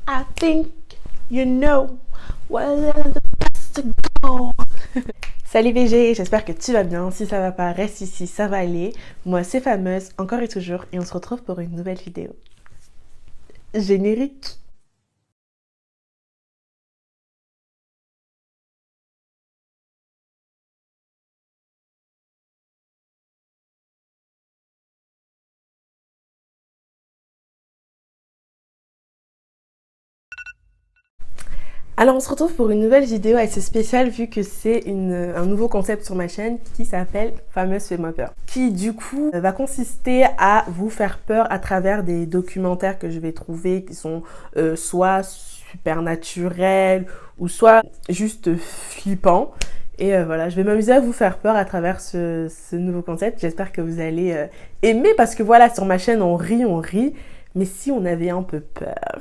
I think you know where the best to go. Salut VG, j'espère que tu vas bien. Si ça va pas, reste ici, ça va aller. Moi, c'est Fameuse, encore et toujours, et on se retrouve pour une nouvelle vidéo. Générique. Alors on se retrouve pour une nouvelle vidéo assez spéciale vu que c'est un nouveau concept sur ma chaîne qui s'appelle Fameuse Fais-moi peur. Qui du coup va consister à vous faire peur à travers des documentaires que je vais trouver qui sont soit super naturels ou soit juste flippants. Et voilà, je vais m'amuser à vous faire peur à travers ce nouveau concept. J'espère que vous allez aimer parce que voilà, sur ma chaîne on rit. Mais si on avait un peu peur.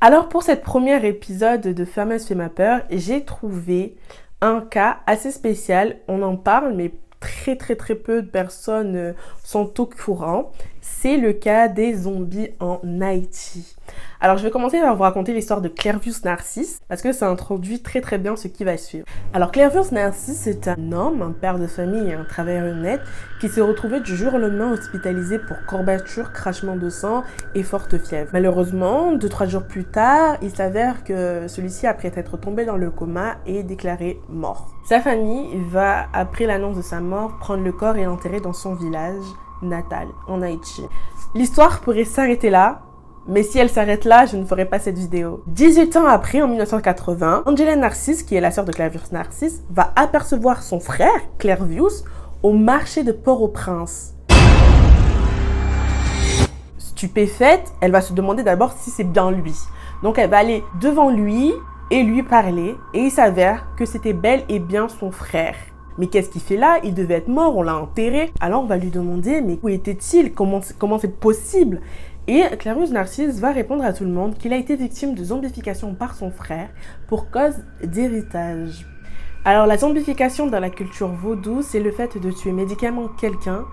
Alors pour cette première épisode de Fameuse Fais-moi peur, j'ai trouvé un cas assez spécial. On en parle, mais très peu de personnes sont au courant. C'est le cas des zombies en Haïti. Alors je vais commencer par vous raconter l'histoire de Clervius Narcisse parce que ça introduit très bien ce qui va suivre. Alors Clervius Narcisse est un homme, un père de famille et un travailleur honnête qui s'est retrouvé du jour au lendemain hospitalisé pour courbatures, crachement de sang et forte fièvre. Malheureusement, 2-3 jours plus tard, il s'avère que celui-ci, après être tombé dans le coma, est déclaré mort. Sa famille va, après l'annonce de sa mort, prendre le corps et l'enterrer dans son village natal, en Haïti. L'histoire pourrait s'arrêter là, mais si elle s'arrête là, je ne ferai pas cette vidéo. 18 ans après, en 1980, Angela Narcisse, qui est la sœur de Clervius Narcisse, va apercevoir son frère, Clervius, au marché de Port-au-Prince. Stupéfaite, elle va se demander d'abord si c'est bien lui. Donc elle va aller devant lui et lui parler, et il s'avère que c'était bel et bien son frère. Mais qu'est-ce qu'il fait là? Il devait être mort, on l'a enterré. Alors on va lui demander, mais où était-il? Comment c'est possible? Et Clervius Narcisse va répondre à tout le monde qu'il a été victime de zombification par son frère pour cause d'héritage. Alors la zombification dans la culture vaudou, c'est le fait de tuer médicalement quelqu'un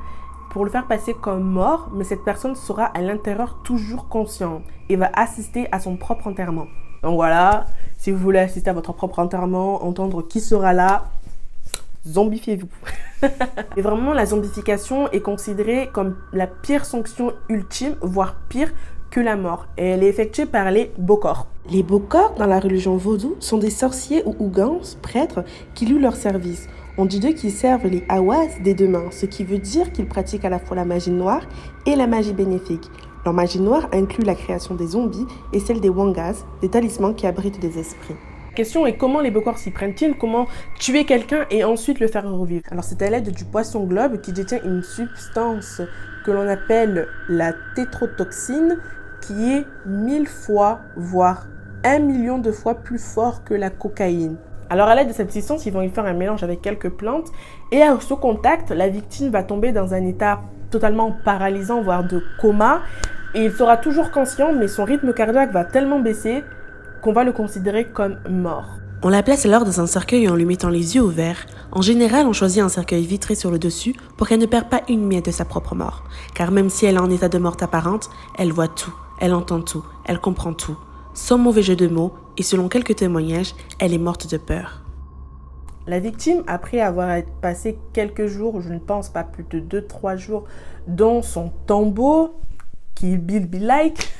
pour le faire passer comme mort, mais cette personne sera à l'intérieur toujours consciente et va assister à son propre enterrement. Donc voilà, si vous voulez assister à votre propre enterrement, entendre qui sera là, zombifiez-vous. Et vraiment, la zombification est considérée comme la pire sanction ultime, voire pire que la mort. Et elle est effectuée par les Bokors. Les Bokors, dans la religion vaudou, sont des sorciers ou ougans, prêtres, qui louent leur service. On dit d'eux qu'ils servent les Awas des deux mains, ce qui veut dire qu'ils pratiquent à la fois la magie noire et la magie bénéfique. Leur magie noire inclut la création des zombies et celle des Wangas, des talismans qui abritent des esprits. La question est comment les Bokors s'y prennent-ils? Comment tuer quelqu'un et ensuite le faire revivre? Alors c'est à l'aide du poisson globe qui détient une substance que l'on appelle la tétrotoxine qui est 1000 fois, voire 1 million de fois plus fort que la cocaïne. Alors à l'aide de cette substance, ils vont y faire un mélange avec quelques plantes et à ce contact, la victime va tomber dans un état totalement paralysant, voire de coma, et il sera toujours conscient, mais son rythme cardiaque va tellement baisser qu'on va le considérer comme mort. On la place alors dans un cercueil en lui mettant les yeux ouverts. En général, on choisit un cercueil vitré sur le dessus pour qu'elle ne perde pas une miette de sa propre mort. Car même si elle est en état de mort apparente, elle voit tout, elle entend tout, elle comprend tout. Sans mauvais jeu de mots, et selon quelques témoignages, elle est morte de peur. La victime, après avoir passé quelques jours, je ne pense pas plus de 2-3 jours, dans son tombeau, qui be like,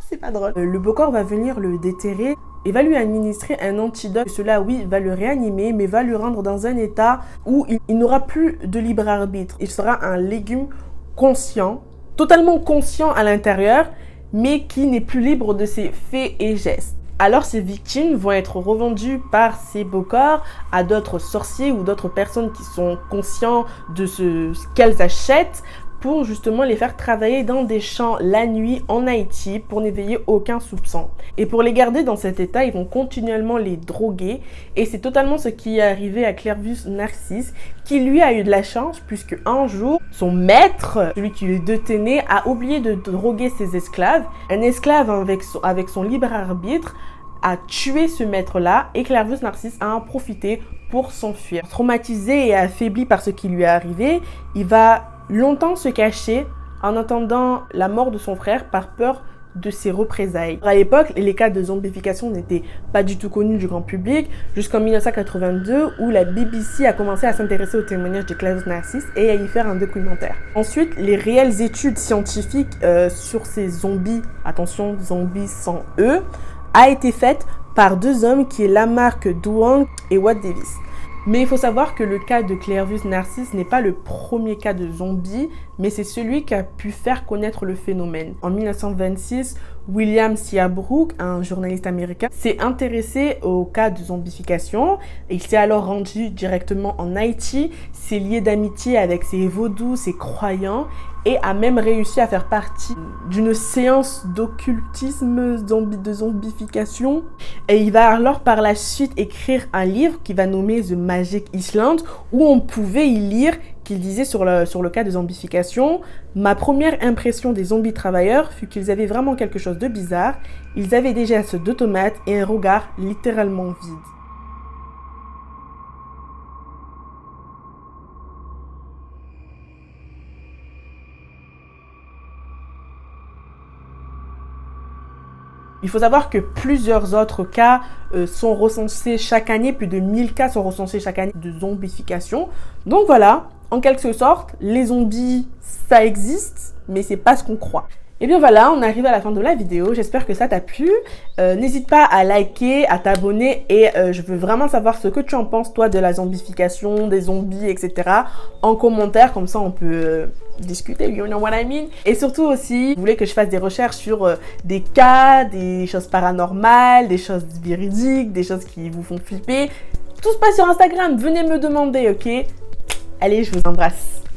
c'est pas drôle. Le Bokor va venir le déterrer et va lui administrer un antidote. Cela, oui, va le réanimer, mais va le rendre dans un état où il n'aura plus de libre arbitre. Il sera un légume conscient, totalement conscient à l'intérieur, mais qui n'est plus libre de ses faits et gestes. Alors ces victimes vont être revendues par ces Bokors à d'autres sorciers ou d'autres personnes qui sont conscients de ce qu'elles achètent pour justement les faire travailler dans des champs la nuit en Haïti pour n'éveiller aucun soupçon. Et pour les garder dans cet état, ils vont continuellement les droguer. Et c'est totalement ce qui est arrivé à Clervius Narcisse, qui lui a eu de la chance puisque un jour, son maître, celui qui le détenait, a oublié de droguer ses esclaves. Un esclave avec son libre arbitre a tué ce maître-là et Clervius Narcisse a en profité pour s'enfuir. Traumatisé et affaibli par ce qui lui est arrivé, il va longtemps se cacher en attendant la mort de son frère par peur de ces représailles. À l'époque, les cas de zombification n'étaient pas du tout connus du grand public, jusqu'en 1982 où la BBC a commencé à s'intéresser aux témoignages de Clavus Narcisse et à y faire un documentaire. Ensuite, les réelles études scientifiques sur ces zombies, attention, zombies sans E, a été faite par deux hommes qui est Lamarck Douang et Watt Davis. Mais il faut savoir que le cas de Clavus Narcisse n'est pas le premier cas de zombie, mais c'est celui qui a pu faire connaître le phénomène. En 1926, William Seabrook, un journaliste américain, s'est intéressé au cas de zombification. Il s'est alors rendu directement en Haïti, s'est lié d'amitié avec ses vaudous, ses croyants, et a même réussi à faire partie d'une séance d'occultisme de zombification. Et il va alors par la suite écrire un livre qu'il va nommer The Magic Island, où on pouvait y lire qu'il disait sur le cas de zombification: ma première impression des zombies travailleurs fut qu'ils avaient vraiment quelque chose de bizarre. Ils avaient des gestes d'automates et un regard littéralement vide. Il faut savoir que plusieurs autres cas sont recensés chaque année, plus de 1000 cas sont recensés chaque année de zombification. Donc voilà, en quelque sorte, les zombies, ça existe, mais c'est pas ce qu'on croit. Et bien voilà, on arrive à la fin de la vidéo, j'espère que ça t'a plu. N'hésite pas à liker, à t'abonner et je veux vraiment savoir ce que tu en penses toi de la zombification, des zombies, etc. en commentaire, comme ça on peut discuter, you know what I mean. Et surtout aussi, vous voulez que je fasse des recherches sur des cas, des choses paranormales, des choses véridiques, des choses qui vous font flipper. Tout se passe sur Instagram, venez me demander, ok? Allez, je vous embrasse.